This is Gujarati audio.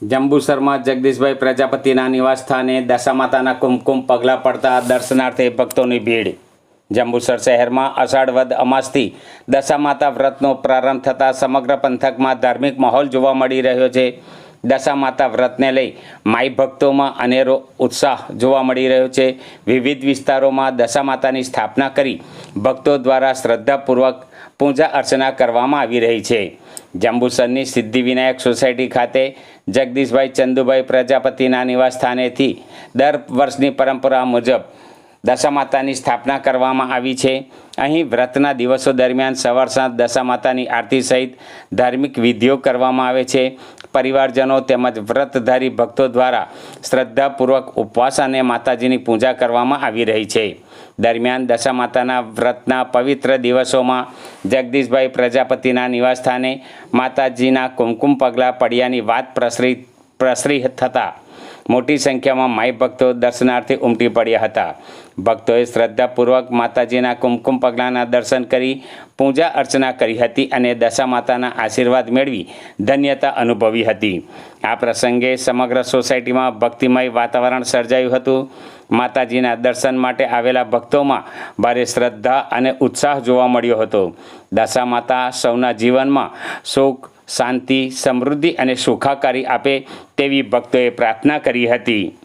જંબુસરમાં જગદીશભાઈ પ્રજાપતિના નિવાસસ્થાને દશામાતાના કુમકુમ પગલાં પડતા દર્શનાર્થે ભક્તોની ભીડ। જંબુસર શહેરમાં અષાઢ વદ અમાસથી દશામાતા વ્રતનો પ્રારંભ થતાં સમગ્ર પંથકમાં ધાર્મિક માહોલ જોવા મળી રહ્યો છે। દશામાતા વ્રતને લઈ માઈ ભક્તોમાં અનેરો ઉત્સાહ જોવા મળી રહ્યો છે। વિવિધ વિસ્તારોમાં દશામાતાની સ્થાપના કરી ભક્તો દ્વારા શ્રદ્ધાપૂર્વક પૂજા અર્ચના કરવામાં આવી રહી છે। જંબુસરની સિદ્ધિવિનાયક સોસાયટી ખાતે જગદીશભાઈ ચંદુભાઈ પ્રજાપતિના નિવાસસ્થાનેથી દર વર્ષની પરંપરા મુજબ દશામાતાની સ્થાપના કરવામાં આવી છે। અહીં વ્રતના દિવસો દરમિયાન સવાર સાંજ દશામાતાની આરતી સહિત ધાર્મિક વિધિઓ કરવામાં આવે છે। પરિવારજનો તેમજ વ્રતધારી ભક્તો દ્વારા શ્રદ્ધાપૂર્વક ઉપવાસ અને માતાજીની પૂજા કરવામાં આવી રહી છે। દરમિયાન દશામાતાના વ્રતના પવિત્ર દિવસોમાં જગદીશભાઈ પ્રજાપતિના નિવાસસ્થાને માતાજીના કુમકુમ પગલાં પડ્યાની વાત પ્રસરી થતાં મોટી સંખ્યામાં માઈ ભક્તો દર્શનાર્થે ઉમટી પડ્યા હતા। ભક્તોએ શ્રદ્ધાપૂર્વક માતાજીના કુમકુમ પગલાંના દર્શન કરી પૂજા અર્ચના કરી હતી અને દશામાતાના આશીર્વાદ મેળવી ધન્યતા અનુભવી હતી। આ પ્રસંગે સમગ્ર સોસાયટીમાં ભક્તિમય વાતાવરણ સર્જાયું હતું। માતાજીના દર્શન માટે આવેલા ભક્તોમાં ભારે શ્રદ્ધા અને ઉત્સાહ જોવા મળ્યો હતો। દશામાતા સૌના જીવનમાં સુખ, શાંતિ, સમૃદ્ધિ અને સુખાકારી આપે તેવી ભક્તોએ પ્રાર્થના કરી હતી।